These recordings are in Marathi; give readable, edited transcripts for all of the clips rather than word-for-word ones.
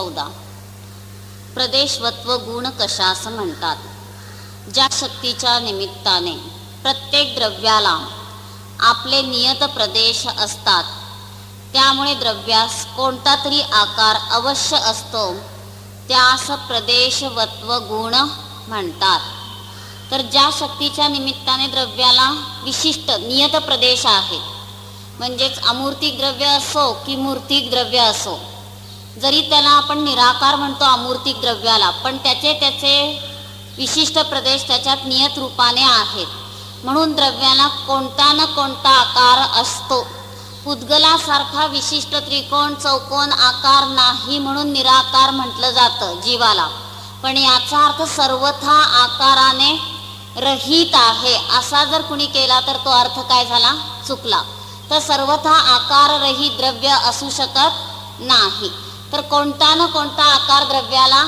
14 प्रदेशवत्व गुण कशास म्हणतात? ज्या शक्तीच्या निमित्ताने प्रत्येक द्रव्याला आपले नियत प्रदेश असतात, त्यामुळे द्रव्यास कोणता तरी आकार अवश्य असतो, त्यास प्रदेशवत्व गुण म्हणतात. तर ज्या शक्तीच्या निमित्ताने द्रव्याला विशिष्ट नियत प्रदेश आहेत, म्हणजेच अमूर्तिक द्रव्य असो की मूर्तिक द्रव्य असो, जरी त्याला आपण निराकार म्हणतो अमूर्तिक द्रव्याला, पण त्याचे विशिष्ट प्रदेश त्याच्यात नियत रूपाने आहेत, म्हणून द्रव्याला कोणता न कोणता आकार असतो. पुद्गलासारखा विशिष्ट त्रिकोण चौकोन आकार नाही म्हणून निराकार म्हटलं जातं जीवाला, पण याचा अर्थ सर्वथा आकाराने रहित आहे असा जर कुणी केला तर तो अर्थ काय झाला? चुकला. तर सर्वथा आकार रहित द्रव्य असू शकत नाही. तर कोणता न कोणता आकार द्रव्याला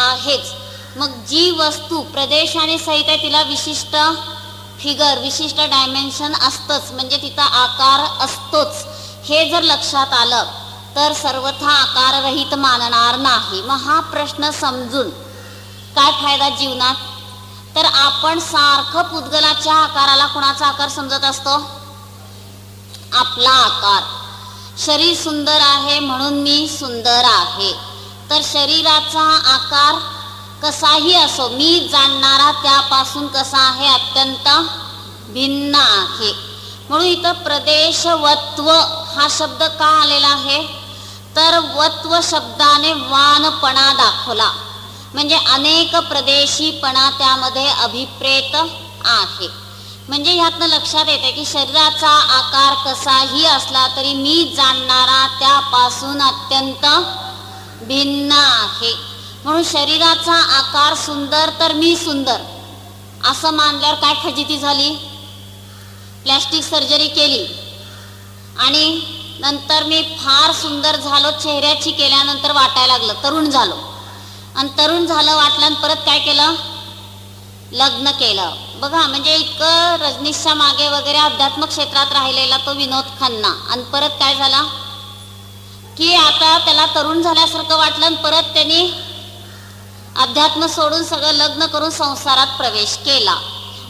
आहेच. मग जी वस्तू प्रदेशाने सहित आहे तिला विशिष्ट फिगर, विशिष्ट डायमेन्शन असतंच, म्हणजे तिचा आकार असतोच. हे जर लक्षात आलं तर सर्वथा आकार रहित मानणार नाही. मग हा प्रश्न समजून काय फायदा जीवनात? तर आपण सारखं पुद्गलाच्या आकाराला कुणाचा आकार समजत असतो? आपला आकार. शरीर सुंदर आहे म्हणून मी सुंदर आहे. तर शरीराचा आकार कसाही असो, मी जाणणारा त्यापासून कसा आहे? अत्यंत भिन्न आहे. म्हणून इथं प्रदेशवत्व हा शब्द का आलेला आहे? तर वत्व शब्दाने वानपणा दाखवला, म्हणजे अनेक प्रदेशीपणा त्यामध्ये अभिप्रेत आहे. म्हणजे ह्यातनं लक्षात येते की शरीराचा आकार कसाही असला तरी मी जाणणारा त्यापासून अत्यंत भिन्न आहे. म्हणून शरीराचा आकार सुंदर तर मी सुंदर असं मानल्यावर काय फजिती झाली? प्लॅस्टिक सर्जरी केली आणि नंतर मी फार सुंदर झालो, चेहऱ्याची केल्यानंतर वाटायला लागलं, तरुण झालो. आणि तरुण झालं वाटलं आणि परत काय केलं? लग्न केलं. बघा, म्हणजे इतकं रजनीशच्या मागे वगैरे अध्यात्म क्षेत्रात राहिलेला तो विनोद खन्ना, आणि परत काय झाला की आता त्याला तरुण झाल्यासारखं वाटलं आणि परत त्यांनी अध्यात्म सोडून सगळं लग्न करून संसारात प्रवेश केला.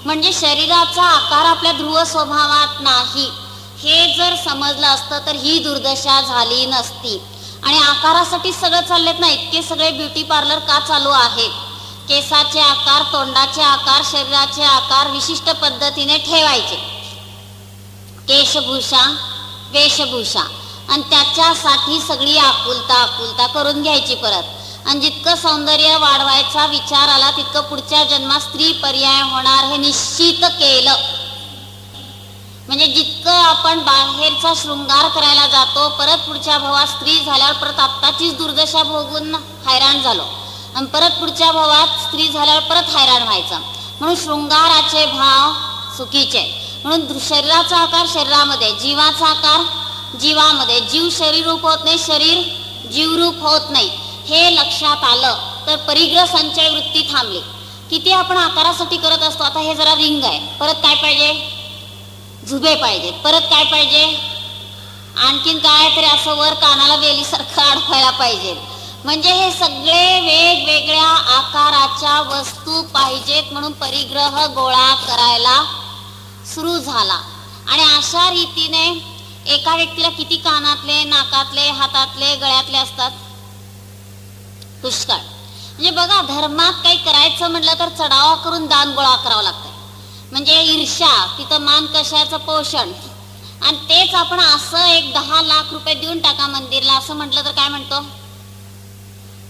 म्हणजे शरीराचा आकार आपल्या ध्रुव स्वभावात नाही हे जर समजलं असतं तर ही दुर्दशा झाली नसती. आणि आकारासाठी सगळं चाललेत ना, इतके सगळे ब्युटी पार्लर का चालू आहेत? केसाचे आकार, तोंडाचे आकार, शरीराचे आकार विशिष्ट पद्धतीने ठेवायचे, केशभूषा वेशभूषा, आणि त्याच्यासाठी सगळी आकुलता करून घ्यायची परत. आणि जितकं सौंदर्य वाढवायचा विचार आला तितकं पुढच्या जन्मात स्त्री पर्याय होणार हे निश्चित केलं. म्हणजे जितकं आपण बाहेरचा शृंगार करायला जातो, परत पुढच्या भावात स्त्री झाल्यावर परत आत्ताचीच दुर्दशा भोगून हैराण झालो, आणि परत पुढच्या भावात स्त्री झाल्यावर परत हैराण व्हायचं. म्हणून शृंगाराचे भाव चुकीचे. म्हणून शरीराचा आकार शरीरामध्ये, जीवाचा आकार जीवामध्ये, जीव शरीर रूप होत नाही, शरीर जीवरूप होत नाही. हे लक्षात आलं तर परिग्रह संचय वृत्ती थांबली. किती आपण आकारासाठी करत असतो. आता हे जरा रिंग आहे, परत काय पाहिजे? झुबे पाहिजे, परत काय पाहिजे? आणखीन काय तरी असं वर कानाला वेलीसारखं अडकवायला पाहिजे. म्हणजे हे सगळे वेगवेगळ्या आकाराच्या वस्तू पाहिजेत म्हणून परिग्रह गोळा करायला सुरू झाला. आणि अशा रीतीने एका व्यक्तीला किती कानातले, नाकातले, हातातले, गळ्यातले असतात? पुष्कळ. म्हणजे बघा, धर्मात काही करायचं म्हटलं तर चढावा करून दान गोळा करावं लागतं. म्हणजे ईर्ष्या, तिथं मान कशाचं पोषण. आणि तेच आपण असं एक 10 लाख रुपये देऊन टाका मंदिरला असं म्हटलं तर काय म्हणतो?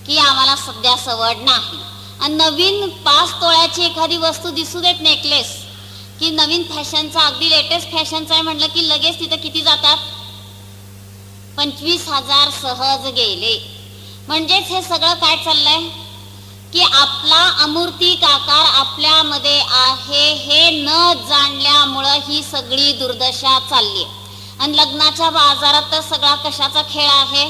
की आम्हाला सध्या सवड नाही. आणि नवीन 5 तोळ्याची एखादी वस्तू दिसू देत, नेकलेस, की नवीन फॅशनचा, अगदी लेटेस्ट फॅशनचा आहे म्हटलं की लगेच तिथं किती जातात? 25,000 सहज गेले. म्हणजेच हे सगळं काय चाललंय की आपला अमूर्तिक आकार आपल्यामध्ये आहे हे न जाणल्यामुळं ही सगळी दुर्दशा चालली. आणि लग्नाच्या बाजारात तर सगळा कशाचा खेळ आहे?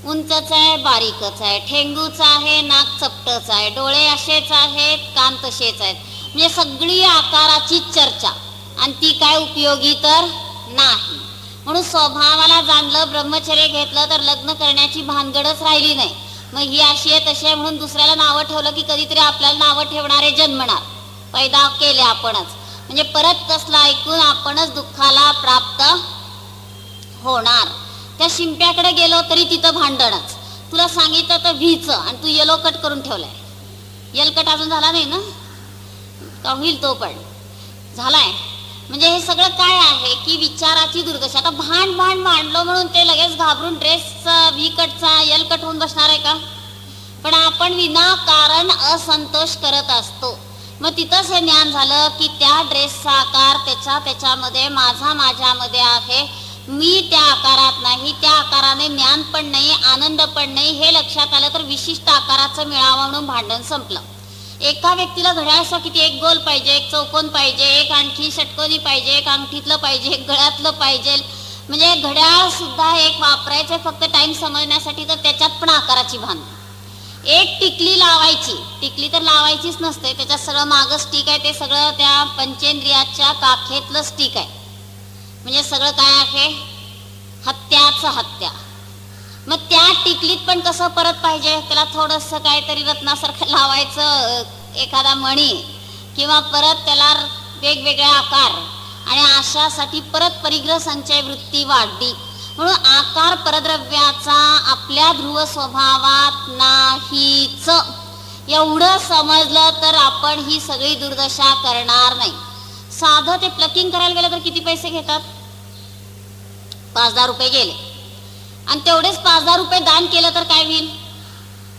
उंचच आहे, बारीकच आहे, ठेंगूच आहे, नाक चपटच आहे, डोळे असेच आहेत, कान तसेच आहेत. म्हणजे सगळी आकाराची चर्चा, आणि ती काय उपयोगी तर नाही. म्हणून स्वभावाला जाणलं, ब्रह्मचर्य घेतलं तर लग्न करण्याची भानगडच राहिली नाही. मग ही अशी आहे तशी आहे म्हणून दुसऱ्याला नावं ठेवलं की कधीतरी आपल्याला नावं ठेवणारे जन्मणार. पैदा केले आपणच, म्हणजे परत कसला ऐकून आपणच दुःखाला प्राप्त होणार. त्या शिंप्याकडे गेलो तरी तिथं भांडणच. तुला सांगितलं तर व्हीचं आणि तू येलो कट करून ठेवलाय. यल कट अजून झाला नाही ना, का होईल तो पण झालाय. म्हणजे हे सगळं काय आहे की विचाराची दुर्दशा. आता भांड मांडलो म्हणून ते लगेच घाबरून ड्रेसचा व्ही कटचा यल कट होऊन बसणार आहे का? पण आपण विनाकारण असंतोष करत असतो. मग तिथंच हे ज्ञान झालं की त्या ड्रेसचा आकार त्याच्यामध्ये माझ्यामध्ये आहे, मी त्या आकारात नाही, त्या आकाराने ज्ञान पण नाही, आनंद पण नाही. हे लक्षात आलं तर विशिष्ट आकाराचं मिळावं म्हणून भांडण संपलं. एका व्यक्तीला घड्याळाचा किती, एक गोल पाहिजे, एक चौकोन पाहिजे, एक आणखी षटकोनी पाहिजे, एक अंगठीतलं पाहिजे, एक गळ्यातलं पाहिजे. म्हणजे घड्याळ सुद्धा एक वापरायचं फक्त टाइम समजण्यासाठी, तर त्याच्यात पण आकाराची भान. एक टिकली लावायची, टिकली तर लावायचीच नसते, त्याच्यात सगळं मागं स्टिक आहे, ते सगळं त्या पंचेंद्रियाच्या काखेतलं स्टिक आहे. म्हणजे सगळं काय आहे, हत्याचं हत्या. मग त्या टिकलीत पण कसं परत पाहिजे, त्याला थोडंसं काहीतरी रत्नासारखं लावायचं, एखादा मणी, किंवा परत त्याला वेगवेगळे आकार. आणि अशासाठी परत परिग्रह संचय वृत्ती वाढली. म्हणून आकार परद्रव्याचा आपल्या ध्रुव स्वभावात नाहीच. एवढं समजलं तर आपण ही सगळी दुर्दशा करणार नाही. साधं ते प्लकिंग करायला गेलं तर किती पैसे घेतात? 5,000 रुपये गेले. आणि तेवढेच 5,000 रुपये दान केलं तर काय होईल?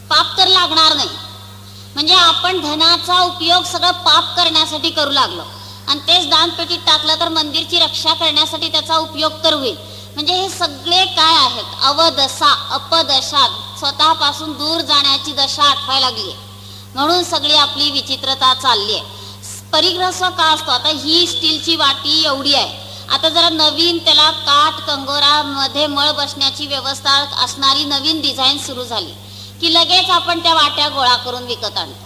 पाप तर लागणार नाही. म्हणजे आपण धनाचा उपयोग सगळं पाप करण्यासाठी करू लागलो, आणि तेच दानपेटीत टाकलं तर मंदिरची रक्षा करण्यासाठी त्याचा उपयोग तर होईल. म्हणजे हे सगळे काय आहेत, अवदशा, अपदशा, स्वतःपासून दूर जाण्याची दशा आठवायला लागली. म्हणून सगळी आपली विचित्रता चालली आहे. परिग्रह का असतो? आता ही स्टीलची वाटी एवढी आहे, आता जरा नवीन त्याला काठ कंगोरामध्ये मळ बसण्याची व्यवस्था असणारी नवीन डिझाईन सुरू झाली की लगेच आपण त्या वाट्या गोळा करून विकत आणतो.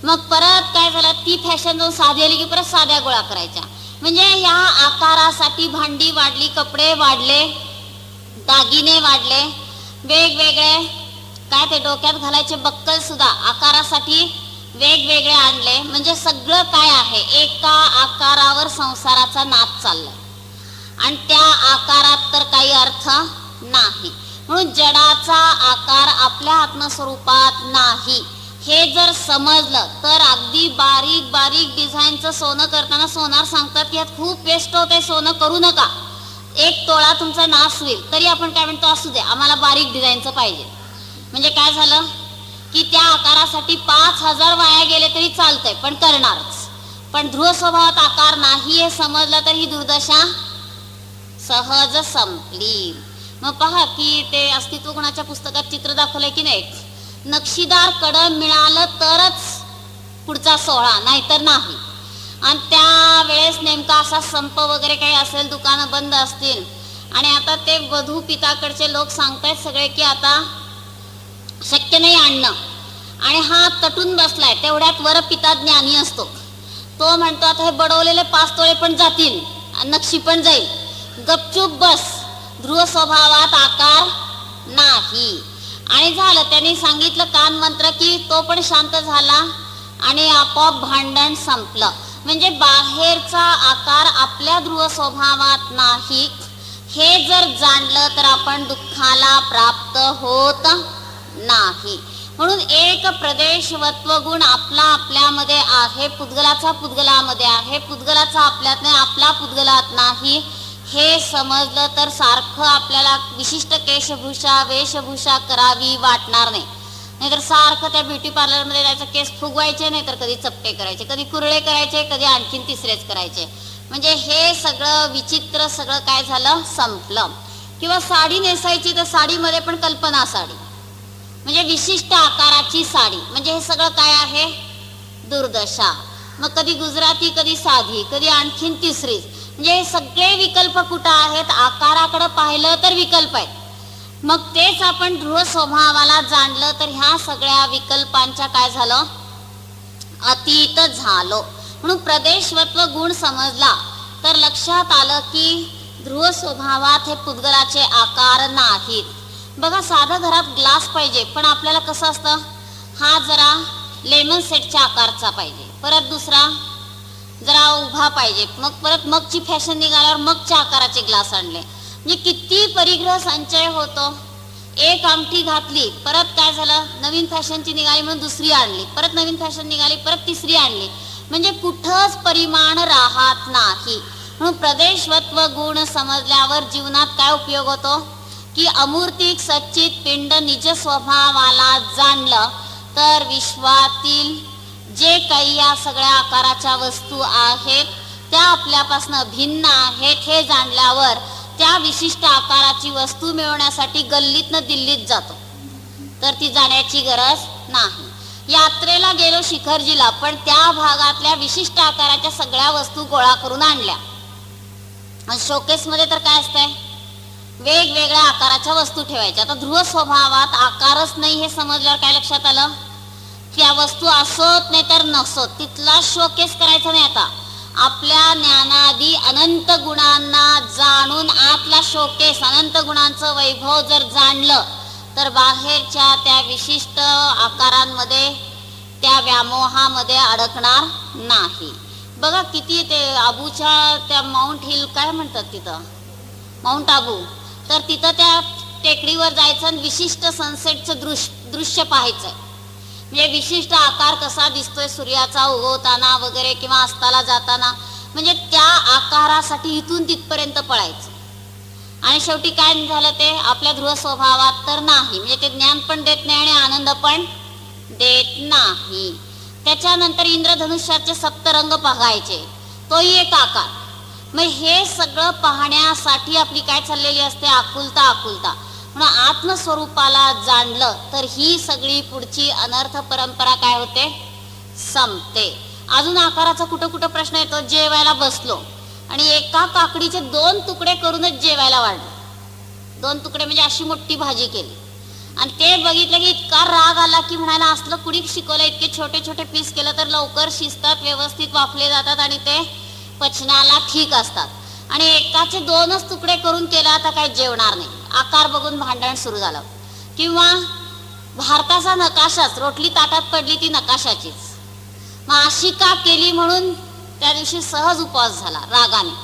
मग परत काय झालं, ती फॅशन जाऊन साधी आली की परत साध्या गोळा करायच्या. म्हणजे या आकारासाठी भांडी वाढली, कपडे वाढले, दागिने वाढले, वेगवेगळे काय ते डोक्यात घालायचे बक्कल सुद्धा आकारासाठी वेगवेगळे आणले. म्हणजे सगळं काय आहे, एका आकारावर संसाराचा नाच चाललाय आणि त्या आकारात तर काही अर्थ नाही. म्हणून जडाचा आकार आपल्या आत्मस्वरूपात नाही. हे जर समजलं तर अगदी बारीक बारीक डिझाईनचं सोनं करताना सोनार सांगतात की यात खूप वेस्ट होतंय, सोनं करू नका, 1 तोळा तुमचा नाश होईल. तरी आपण काय म्हणतो, असू दे आम्हाला बारीक डिझाईनचं पाहिजे. म्हणजे काय झालं की त्या आकारासाठी 5,000 वाया गेले तरी चालतंय, पण करणारच. पण ध्रुव स्वभावात आकार नाही हे समजलं तर ही दुर्दशा सहज संपली. मग पहा की ते अस्तित्व गुणाच्या पुस्तकात चित्र दाखवलंय की नाही, नक्षीदार कडं मिळालं तरच पुढचा सोहळा, नाहीतर नाही. आणि त्यावेळेस नेमका असा संप वगैरे काही असेल, दुकानं बंद असतील, आणि आता ते वधू पिताकडचे लोक सांगतायत सगळे की आता शक्य नाही आणणं. आणि हा तटून बसलाय, तेवढ्यात वर पिता ज्ञानी असतो, तो म्हणतो आता हे बडवलेले 5 तोळे पण जातील, नक्षी पण जाईल, गपचूप बस, ध्रुव स्वभावात आकार नाही. आणि झालं, त्यांनी सांगितलं कान मंत्र की तो पण शांत झाला आणि आपोआप भांडण संपलं. म्हणजे बाहेरचा आकार आपल्या ध्रुव स्वभावात नाही हे जर जाणलं तर आपण दुःखाला प्राप्त होत नाही. म्हणून एक प्रदेशवत्व गुण आपला आपल्यामध्ये आहे, पुद्गलाचा पुद्गलामध्ये आहे, पुद्गलाचा आपल्यात नाही, आपला पुद्गलात नाही. हे समजलं तर सारखं आपल्याला विशिष्ट केशभूषा वेशभूषा करावी वाटणार नाही. नाहीतर सारखं त्या ब्युटी पार्लरमध्ये जायचं, केस फुगवायचे, नाहीतर कधी चपटे करायचे, कधी कुरळे करायचे, कधी आणखीन तिसरेच करायचे. म्हणजे हे सगळं विचित्र सगळं काय झालं, संपलं. किंवा साडी नेसायची तर साडीमध्ये पण कल्पना साडी, म्हणजे विशिष्ट आकाराची साडी. म्हणजे हे सगळं काय आहे, दुर्दशा. मग कधी गुजराती, कधी साधी, कधी आणखीन तिसरीच. म्हणजे हे सगळे विकल्प कुठं आहेत, आकाराकडे पाहिलं तर विकल्प आहेत. मग तेच आपण ध्रुव स्वभावाला जाणलं तर ह्या सगळ्या विकल्पांच्या काय झालं, अतीत झालो. म्हणून प्रदेशवत्व गुण समजला तर लक्षात आलं की ध्रुव स्वभावात हे पुद्गलाचे आकार नाहीत. बघा, साधा घरात ग्लास पाहिजे, पण आपल्याला कसं असतं, हा जरा लेमन सेटच्या आकारचा पाहिजे, परत दुसरा जरा उभा पाहिजे, मग परत मगची फॅशन निघाल्यावर मगच्या आकाराचे ग्लास आणले. म्हणजे किती परिग्रह संचय होतो. एक अंगठी घातली, परत काय झालं, नवीन फॅशनची निघाली म्हणून दुसरी आणली, परत नवीन फॅशन निघाली, परत तिसरी आणली. म्हणजे कुठंच परिमाण राहत नाही. म्हणून प्रदेशवत्व गुण समजल्यावर जीवनात काय उपयोग होतो की अमूर्तिक सच्चित पिंड निज स्वभावाला जाणलं तर विश्वातील जे काही या सगळ्या आकाराच्या वस्तू आहेत त्या आपल्यापासून भिन्न आहेत हे जाणल्यावर त्या विशिष्ट आकाराची वस्तू मिळवण्यासाठी गल्लीतनं दिल्लीत जातो, तर ती जाण्याची गरज नाही. यात्रेला गेलो शिखरजीला, पण त्या भागातल्या विशिष्ट आकाराच्या सगळ्या वस्तू गोळा करून आणल्या. शोकेस मध्ये तर काय असतंय, वेगवेगळ्या आकाराच्या वस्तू ठेवायच्या. आता ध्रुव स्वभावात आकारच नाही हे समजल्यावर काय लक्षात आलं, त्या वस्तू असोत नाही तर नसोत, तिथला शोकेस करायचा नाही. आता आपल्या ज्ञानादी अनंत गुणांना जाणून आतला शोकेस अनंत गुणांचं वैभव जर जाणलं तर बाहेरच्या त्या विशिष्ट आकारांमध्ये त्या व्यामोहामध्ये अडकणार नाही. बघा किती ते आबूच्या त्या माउंट हिल काय म्हणतात तिथं, माउंट आबू, तर तिथं त्या टेकडीवर जायचं आणि विशिष्ट सनसेटचं दृश्य पाहायचंय. म्हणजे विशिष्ट आकार कसा दिसतोय सूर्याचा उगवताना वगैरे किंवा अस्ताला जाताना, म्हणजे त्या आकारासाठी इथून तिथपर्यंत पळायचं. आणि शेवटी काय झालं, ते आपल्या ध्रुव स्वभावात तर नाही, म्हणजे ते ज्ञान पण देत नाही आणि आनंद पण देत नाही. त्याच्यानंतर इंद्रधनुष्याचे सप्तरंग पाहायचे, तोही एक आकार. मग हे सगळं पाहण्यासाठी आपली काय चाललेली असते, आकुलता आकुलता. म्हणून आत्मस्वरूपाला जाणलं तर ही सगळी पुढची अनर्थ परंपरा काय होते, संपते. अजून आकाराचा कुठं कुठं प्रश्न येतो, जेवायला बसलो आणि एका काकडीचे 2 तुकडे करूनच जेवायला वाढले. 2 तुकडे म्हणजे अशी मोठी भाजी केली आणि ते बघितलं की इतका राग आला की म्हणायला असलं कुणी शिकवलं, इतके छोटे छोटे पीस केलं तर लवकर शिजतात, व्यवस्थित वाफले जातात आणि ते पचनाला ठीक असतात. आणि एकाचे 2च तुकडे करून केला आता काय जेवणार नाही, आकार बघून भांडण सुरू झालं. किंवा भारताचा नकाशाच, रोटली ताटात पडली ती नकाशाचीच, मग अशी का केली म्हणून त्या दिवशी सहज उपवास झाला रागाने.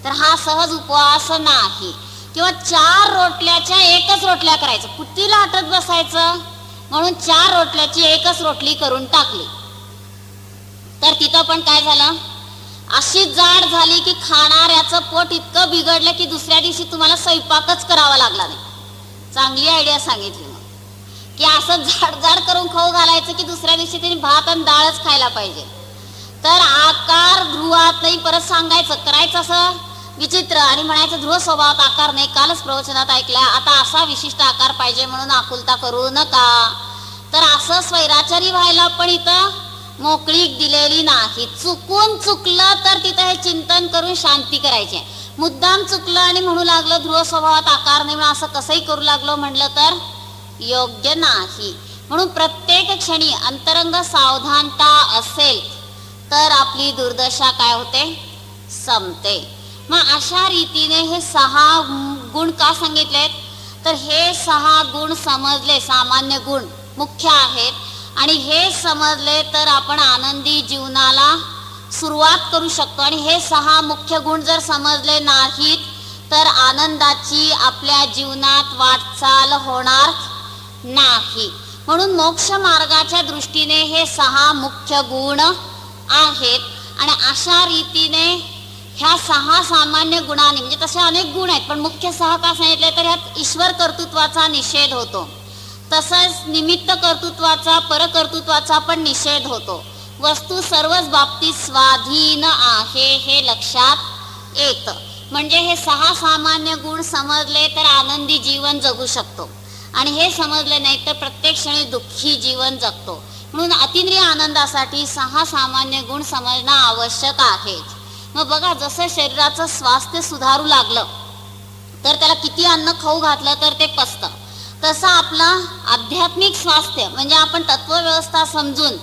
तर हा सहज उपवास नाही. किंवा 4 रोटल्याच्या 1च रोटल्या करायचं, कुठली लाटत बसायचं, म्हणून 4 रोटल्याची 1च रोटली करून टाकली. तर तिथं पण काय झालं, अशी जाड झाली की खाणाऱ्याचं पोट इतकं बिघडलं की दुसऱ्या दिवशी तुम्हाला स्वयंपाकच करावा लागला नाही. चांगली आयडिया सांगितली मग की असं जाड जाड करून खाऊ घालायचं की दुसऱ्या दिवशी त्यांनी भात आणि डाळच खायला पाहिजे. तर आकार ध्रुवात नाही, परत सांगायचं, करायचं असं विचित्र आणि म्हणायचं ध्रुव स्वभावात आकार नाही. कालच प्रवचनात ऐकल्या, आता असा विशिष्ट आकार पाहिजे म्हणून आकुलता करू नका. तर असं स्वैराचारी व्हायला पण इथं मोकळीक दिलेली नाही. चुकून चुकलं तर तिथं हे चिंतन करून शांती करायची. मुद्दाम चुकलं आणि म्हणू लागलं ध्रुव स्वभावात आकार नाही म्हणून असं कसंही करू लागलो म्हणलं तर योग्य नाही. म्हणून प्रत्येक क्षणी अंतरंग सावधानता असेल तर आपली दुर्दशा काय होते, संपते. मग अशा रीतीने हे 6 गुण का सांगितलेत, तर हे 6 गुण समजले, सामान्य गुण मुख्य आहेत. आणि हे समजले तर आपण आनंदी जीवनाला सुरुवात करू शकतो. आणि हे 6 मुख्य गुण जर समजले नाहीत तर आनंदाची आपल्या जीवनात वाटचाल होणार नाही. म्हणून मोक्ष मार्गाच्या दृष्टीने हे 6 मुख्य गुण आहेत. आणि अशा रीतीने ह्या 6 सामान्य गुणांनी, म्हणजे तसे अनेक गुण आहेत पण मुख्य 6 का सांगितले तर ह्यात ईश्वर कर्तृत्वाचा निषेध होतो, तसंच निमित्त कर्तृत्वाचा, परकर्तृत्वाचा पण निषेध होतो. वस्तू सर्वच बाबतीत स्वाधीन आहे हे लक्षात येतं. म्हणजे हे 6 सामान्य गुण समजले तर आनंदी जीवन जगू शकतो आणि हे समजले नाही तर प्रत्येक क्षणी दुःखी जीवन जगतो. म्हणून अतिंद्रिय आनंदासाठी 6 सामान्य गुण समजणं आवश्यक आहे. मग बघा, जसं शरीराचं स्वास्थ्य सुधारू लागलं तर त्याला किती अन्न खाऊ घातलं तर ते पचतं, तसं आपलं आध्यात्मिक स्वास्थ्य म्हणजे आपण तत्वव्यवस्था समजून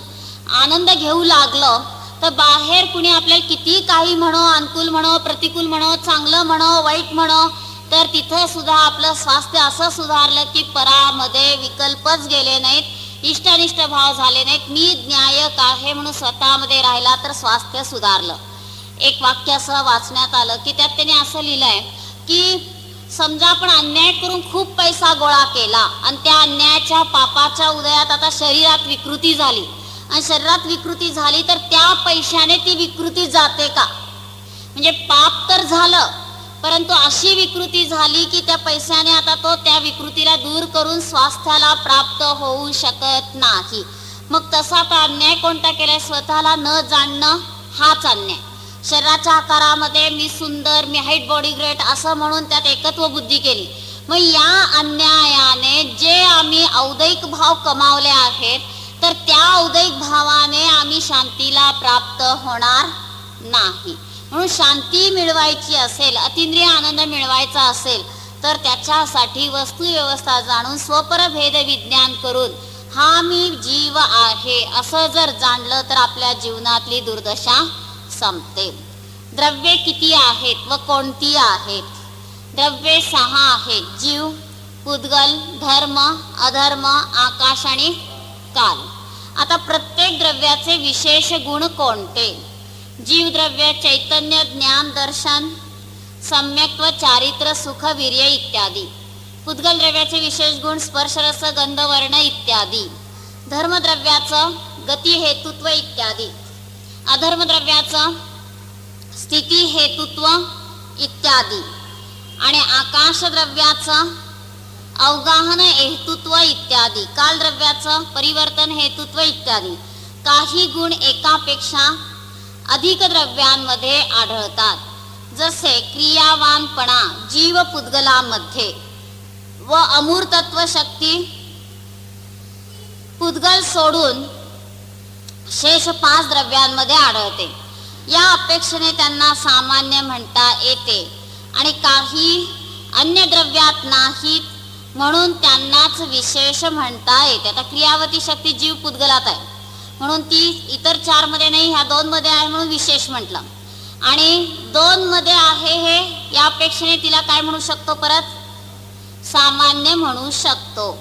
आनंद घेऊ लागलो तर बाहेर कुणी आपल्याला किती काही म्हणो, अनुकूल म्हणो, प्रतिकूल म्हणो, चांगलं म्हणो, वाईट म्हणो, तर तिथं सुद्धा आपलं स्वास्थ्य असं सुधारलं की परामध्ये विकल्पच गेले नाहीत, इष्टनिष्ठ भाव झाले नाहीत, मी ज्ञायक आहे म्हणून स्वतःमध्ये राहिला तर स्वास्थ्य सुधारलं. एक वाक्य असं वाचण्यात आलं की त्यात त्याने असं लिहिलंय की समजा आपण अन्याय करून खूप पैसा गोळा केला आणि त्या अन्यायाच्या पापाच्या उदयात आता शरीरात विकृती झाली आणि शरीरात विकृती झाली तर त्या पैशाने ती विकृती जाते का? म्हणजे पाप तर झालं परंतु अशी विकृती झाली की त्या पैशाने आता तो त्या विकृतीला दूर करून स्वास्थ्याला प्राप्त होऊ शकत नाही. मग तसा तर अन्याय कोणता केलाय? स्वतःला न जाणणं हाच अन्याय. शरीराच्या आकारामध्ये मी सुंदर, मी हाईट, बॉडी ग्रेट असं म्हणून त्यात एकत्व बुद्धी केली. मग या अन्यायाने जे आम्ही औदैक भाव कमावले आहेत तर त्या औदैक भावाने आम्ही शांतीला प्राप्त होणार नाही. म्हणून शांती मिळवायची असेल, अतिंद्रिय आनंद मिळवायचा असेल तर त्याच्यासाठी वस्तुव्यवस्था जाणून स्वपरभेद विज्ञान करून हा मी जीव आहे असं जर जाणलं तर आपल्या जीवनातली दुर्दशा संपते. द्रव्ये किती आहेत व कोणती आहेत? द्रव्ये 6 आहेत: जीव, पुद्गल, धर्म, अधर्म, आकाश आणि काल. आता प्रत्येक द्रव्याचे विशेष गुण कोणते? जीव द्रव्य चैतन्य, ज्ञान, दर्शन, सम्यक्त्व, चारित्र, सुख, वीर्य इत्यादी. पुद्गल द्रव्याचे विशेष गुण स्पर्श, रस, गंध, वर्ण इत्यादी. धर्म द्रव्याचं गती, हेतुत्व इत्यादी. अधर्म द्रव्याचं स्थिती, हेतुत्व इत्यादी. आणि आकाश द्रव्याचं अवगाहन, हेतुत्व इत्यादी. काल द्रव्याचं परिवर्तन, हेतुत्व इत्यादी. काही गुण एकापेक्षा अधिक द्रव्यांमध्ये आढळतात, जसे क्रियावानपणा जीव पुद्गलामध्ये व अमूर्तत्व शक्ती पुद्गल सोडून शेष 5 द्रव्यांमध्ये आढळते. या अपेक्षेने त्यांना सामान्य म्हणता येते आणि काही अन्य द्रव्यात नाहीत म्हणून त्यांनाच विशेष म्हणता येते. आता क्रियावती शक्ती जीव पुद्गलात आहे म्हणून ती इतर 4 मध्ये नाही, ह्या 2 मध्ये आहे म्हणून विशेष म्हटलं. आणि 2 मध्ये आहे हे या अपेक्षेने तिला काय म्हणू शकतो? परत सामान्य म्हणू शकतो.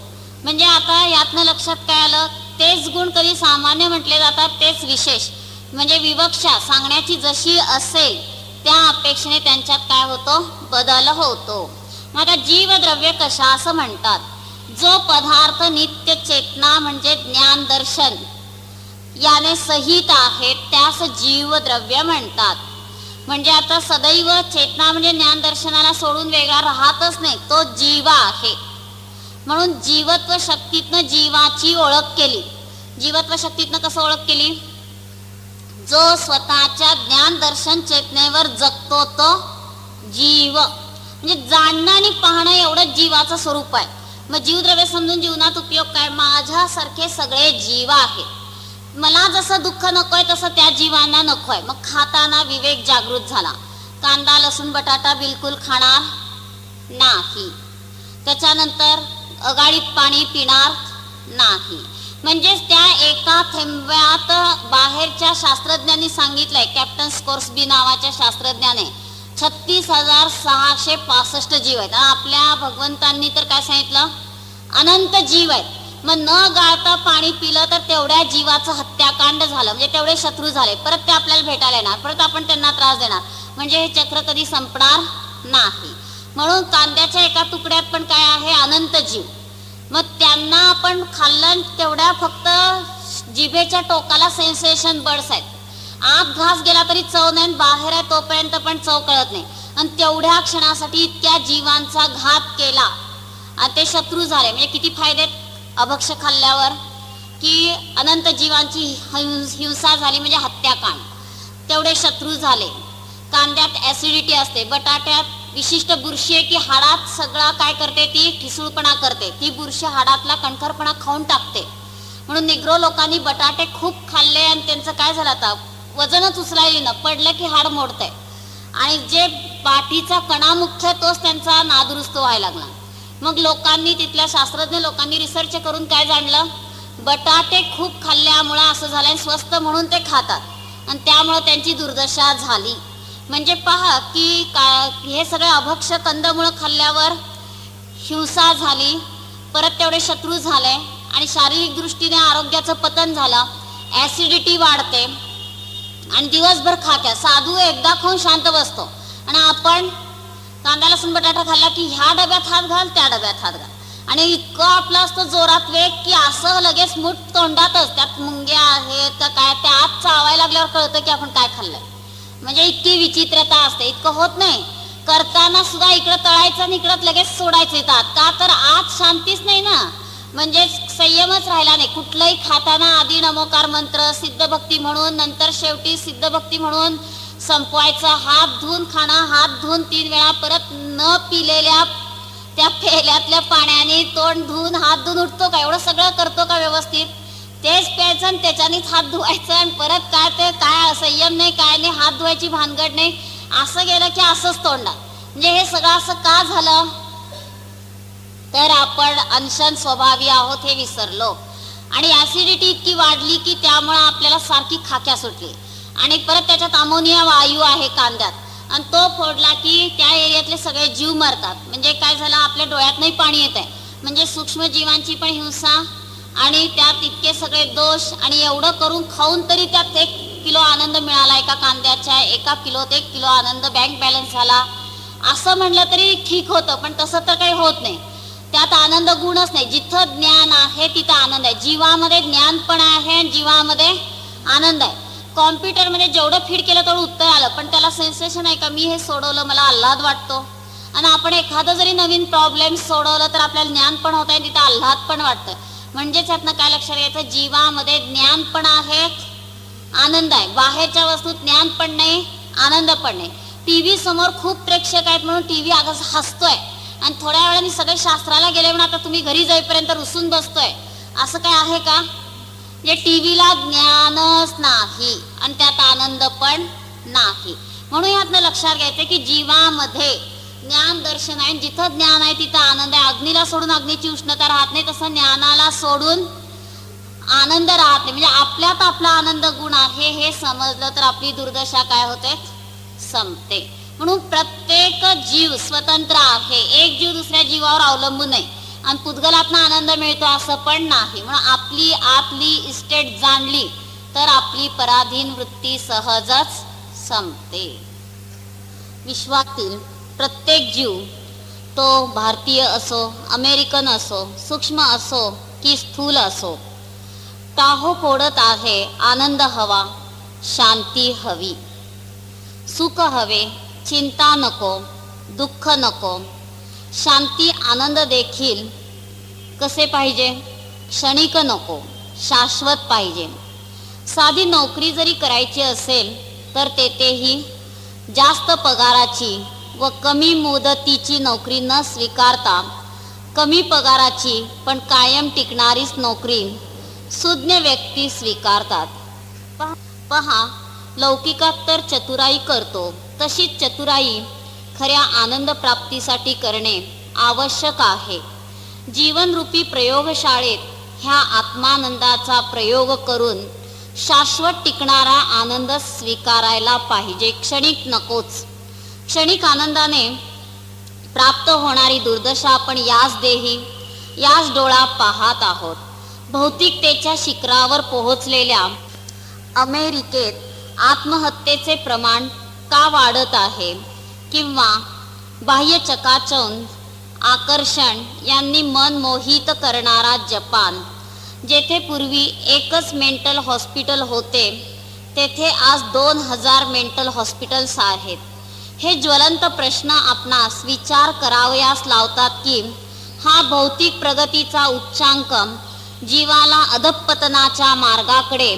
म्हणजे आता यातनं लक्षात काय आलं? तेच गुण कधी सामान्य म्हटले जातात तेच विशेष. म्हणजे विवक्षा सांगण्याची जशी असेल त्या अपेक्षेने त्यांच्यात काय होतो? बदल होतो. मग आता जीव द्रव्य कशा असं म्हणतात? जो पदार्थ नित्य चेतना म्हणजे ज्ञान दर्शन याने सहित आहेत त्यास जीव द्रव्य म्हणतात. म्हणजे आता सदैव चेतना म्हणजे ज्ञान दर्शनाला सोडून वेगळा राहतच नाही, तो जीव आहे. म्हणून जीवत्व शक्तीतनं जीवाची ओळख केली. जीवत्व शक्तीतनं कसं ओळख केली? जो स्वतःच्या ज्ञान दर्शन चेतनेवर जगतो तो जीव. म्हणजे जाणणं आणि पाहणं एवढंच जीवाचं स्वरूप आहे. मग जीवद्रव्य समजून जीवनात उपयोग काय? माझ्यासारखे सगळे जीव आहेत. मला जसं दुःख नकोय तसं त्या जीवांना नकोय. मग खाताना विवेक जागृत झाला. कांदा, लसूण, बटाटा बिलकुल खाणार नाही. त्याच्यानंतर अगाळीत पाणी पिणार नाही. म्हणजेच त्या एका थेंबात बाहेरच्या शास्त्रज्ञांनी सांगितलंय, कॅप्टन स्कोर्सबी नावाच्या शास्त्रज्ञाने 36,665 जीव आहेत. आपल्या भगवंतांनी तर काय सांगितलं? अनंत जीव आहेत. मग न गाळता पाणी पिलं तर तेवढ्या जीवाचं हत्याकांड झालं, म्हणजे तेवढे शत्रू झाले. परत ते आपल्याला भेटायला येणार, परत आपण त्यांना त्रास देणार. म्हणजे हे चक्र कधी संपणार नाही. म्हणून कांद्याच्या एका तुकड्यात पण काय आहे? अनंत जीव. मग त्यांना आपण खाल्लं तेवढ्या फक्त जिभेच्या टोकाला सेन्सेशन बर्ड्स आहेत. आत घास गेला तरी चव नाही, बाहेर आहे तोपर्यंत पण चव कळत नाही. आणि तेवढ्या क्षणासाठी इतक्या जीवांचा घात केला आणि ते शत्रू झाले. म्हणजे किती फायदे अभक्ष खाल्ल्यावर? की अनंत जीवांची हिंसा झाली म्हणजे हत्याकांड. तेवढे शत्रू झाले. कांद्यात ऍसिडिटी असते, बटाट्यात विशिष्ट बुरशी आहे की हाडात सगळा काय करते? ती ठिसूळपणा करते. ती बुरशी हाडातला कणखरपणा खाऊन टाकते. म्हणून निग्रो लोकांनी बटाटे खूप खाल्ले आणि त्यांचं काय झालं? आता वजनच उचलायला न पडलं की हाड मोडतंय. आणि जे पाठीचा कणा मुख्य तोच त्यांचा नादुरुस्त व्हायला लागला. मग लोकांनी, तिथल्या शास्त्रज्ञ लोकांनी रिसर्च करून काय जाणलं? बटाटे खूप खाल्ल्यामुळे असं झालंय. स्वस्त म्हणून ते खातात आणि त्यामुळे त्यांची दुर्दशा झाली. म्हणजे पहा की हे सगळे अभक्ष्य कंदमुळं खाल्ल्यावर हिंसा झाली, परत तेवढे शत्रू झाले आणि शारीरिक दृष्टीने आरोग्याचं पतन झालं, ॲसिडिटी वाढते आणि दिवसभर खात्या. साधू एकदा खाऊन शांत बसतो आणि आपण कांदा लसूण बटाटा खाल्ला की ह्या डब्यात हात घाल, त्या डब्यात हात घाल, आणि इतकं आपलं असतं जोरात वेग की असं लगेच मूठ तोंडातच, त्यात मुंग्या आहेत का काय त्या आत चावायला लागल्यावर कळतं की आपण काय खाल्लंय. म्हणजे इतकी विचित्रता असते. इतकं होत नाही करताना सुद्धा इकडं तळायचं आणि इकडं लगेच सोडायचं येतात का, तर आत शांतीच नाही ना, म्हणजे संयमच राहिला नाही. कुठलंही खाताना आधी नमोकार मंत्र सिद्धभक्ती म्हणून, नंतर शेवटी सिद्धभक्ती म्हणून संपवायचं. हात धुवून खाणं, हात धुवून 3 वेळा, परत न पिलेल्या त्या पेल्यातल्या पाण्याने तोंड धुवून हात धुवून उठतो का, एवढं सगळं करतो का व्यवस्थित, तेच प्यायचं आणि त्याच्यानेच हात धुवायचं आणि परत काय ते काय संयम नाही, काय नाही, हात धुवायची भानगड नाही. असं गेलं की असंच तोंडात. म्हणजे हे सगळं असं का झालं, तर आपण अनशन स्वभावी आहोत हे विसरलो. आणि ॲसिडिटी इतकी वाढली की त्यामुळं आपल्याला सारखी खाक्या सुटली आणि परत त्याच्यात अमोनिया वायू आहे कांद्यात, आणि तो फोडला की त्या एरियातले सगळे जीव मरतात. म्हणजे काय झालं, आपल्या डोळ्यातनंही पाणी येत आहे. म्हणजे सूक्ष्म जीवांची पण हिंसा आणि त्यात इतके सगळे दोष, आणि एवढं करून खाऊन तरी त्यात 1 किलो आनंद मिळाला. एका कांद्याच्या 1 किलोत 1 किलो आनंद बँक बॅलन्स झाला असं म्हणलं तरी ठीक होतं, पण तसं तर काही होत नाही. त्यात आनंद गुणच नाही. जिथं ज्ञान आहे तिथं आनंद आहे. जीवामध्ये ज्ञान पण आहे आणि जीवामध्ये आनंद आहे. कॉम्प्युटरमध्ये जेवढं फीड केलं तेवढं उत्तर आलं, पण त्याला सेन्सेशन आहे का, मी हे सोडवलं मला आल्हाद वाटतो. आणि आपण एखादं जरी नवीन प्रॉब्लेम सोडवलं तर आपल्याला ज्ञान पण होत आहे, तिथं आल्हाद पण वाटतं. म्हणजेच यातनं काय लक्षात घ्यायचं, जीवामध्ये ज्ञान पण आहे, आनंद आहे. बाहेरच्या वस्तूत ज्ञान पण नाही, आनंद पण नाही. टीव्ही समोर खूप प्रेक्षक आहेत म्हणून टीव्ही अगं हसतोय, आणि थोड्या वेळाने सगळे शास्त्राला गेले म्हणून आता तुम्ही घरी जाईपर्यंत रुसून बसतोय, असं काय आहे का. म्हणजे टीव्हीला ज्ञानच नाही आणि त्यात आनंद पण नाही. म्हणून यातनं लक्षात घ्यायचं की जीवामध्ये ज्ञान दर्शन आहे, जिथं ज्ञान आहे तिथं आनंद आहे. अग्नीला सोडून अग्नीची उष्णता राहत नाही, तसं ज्ञानाला सोडून आनंद राहत नाही. म्हणजे आपल्यात आपला आनंद गुण आहे हे समजलं तर आपली दुर्दशा काय होते, संपते. म्हणून प्रत्येक जीव स्वतंत्र आहे. एक जीव दुसऱ्या जीवावर अवलंबून नाही आणि पुद्गलातनं आनंद मिळतो असं पण नाही. म्हणून आपली आतली इस्टेट जाणली तर आपली पराधीन वृत्ती सहजच संपते. विश्वातील प्रत्येक जीव, तो भारतीय असो, अमेरिकन असो, सूक्ष्म असो की स्थूल असो, टाहो फोडत आहे आनंद हवा, शांती हवी. सुख हवे, चिंता नको, दुःख नको. शांती आनंद देखील कसे पाहिजे, क्षणिक नको, शाश्वत पाहिजे. साधी नोकरी जरी करायची असेल तर तेथेही जास्त पगाराची व कमी मुदतीची नोकरी न स्वीकारता कमी पगाराची पण कायम टिकणारीच नोकरी सुज्ञ व्यक्ती स्वीकारतात. पहा, लौकिकात तर चतुराई करतो, तशीच चतुराई खऱ्या आनंद प्राप्तीसाठी करणे आवश्यक आहे. जीवनरूपी प्रयोगशाळेत ह्या आत्मानंदाचा प्रयोग करून शाश्वत टिकणारा आनंद स्वीकारायला पाहिजे, क्षणिक नकोच. क्षणिक आनंदाने प्राप्त होणारी दुर्दशा आपण याच देही, याच डोळा पाहत आहोत. भौतिकतेच्या शिखरावर पोहोचलेल्या अमेरिकेत आत्महत्येचे प्रमाण का वाढत आहे, किंवा बाह्य चकाचौंध आकर्षण यांनी मन मोहित करणारा जपान, जेथे पूर्वी एकच मेंटल हॉस्पिटल होते तेथे आज 2000 मेंटल हॉस्पिटल्स आहेत. हे ज्वलंत प्रश्न आपणास विचार करावयास लावतात की हा भौतिक प्रगतीचा उच्चांक जीवाला अधपतनाच्या मार्गाकडे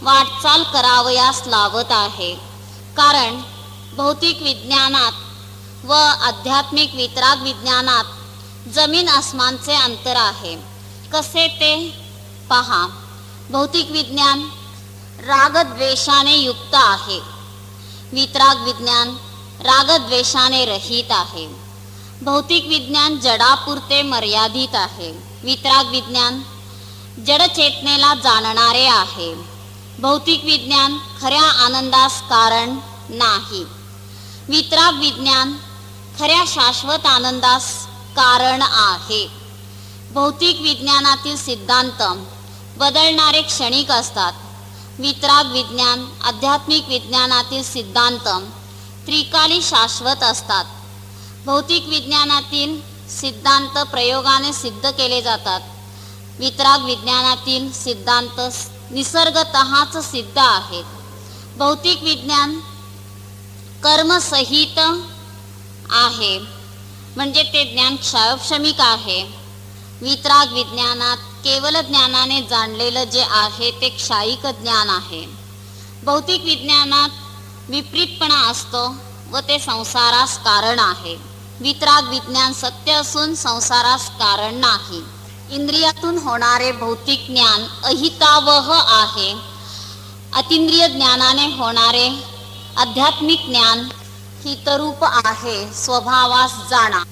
वाटचाल करावयास लावत आहे. कारण भौतिक विज्ञानात व आध्यात्मिक वितराग विज्ञानात जमीन आसमानचे अंतर आहे. कसे ते पहा. भौतिक विज्ञान रागद्वेषाने युक्त आहे, वितराग विज्ञान रागद्वेषाने रहित आहे. भौतिक विज्ञान जडापुरते मर्यादित आहे, वितराग विज्ञान जडचेतनेला जाणणारे आहे. भौतिक विज्ञान खऱ्या आनंदास कारण नाही. वितराग विज्ञान खऱ्या शाश्वत आनंदास कारण आहे. भौतिक विज्ञानातील सिद्धांत बदलणारे क्षणिक असतात. वितराग विज्ञान आध्यात्मिक विज्ञानातील सिद्धांत त्रिकाली शाश्वत असतात. भौतिक विज्ञानातील सिद्धांत प्रयोगाने सिद्ध केले जातात. वितराग विज्ञानातील सिद्धांत निसर्गतःच सिद्ध आहेत. भौतिक विज्ञान कर्मसहित आहे, म्हणजे ते ज्ञान क्षयक्षमिक आहे. वितराग विज्ञानात केवळ ज्ञानाने जाणलेलं जे आहे ते क्षयिक ज्ञान आहे. भौतिक विज्ञानात विपरीतपणा असतो व ते संसारास कारण आहे. वितराग विज्ञान सत्य असून संसारास कारण नाही. इंद्रियातून होणारे भौतिक ज्ञान अहितावह आहे. अतींद्रिय ज्ञानाने होणारे आध्यात्मिक ज्ञान हितरूप आहे. स्वभावास जाणा.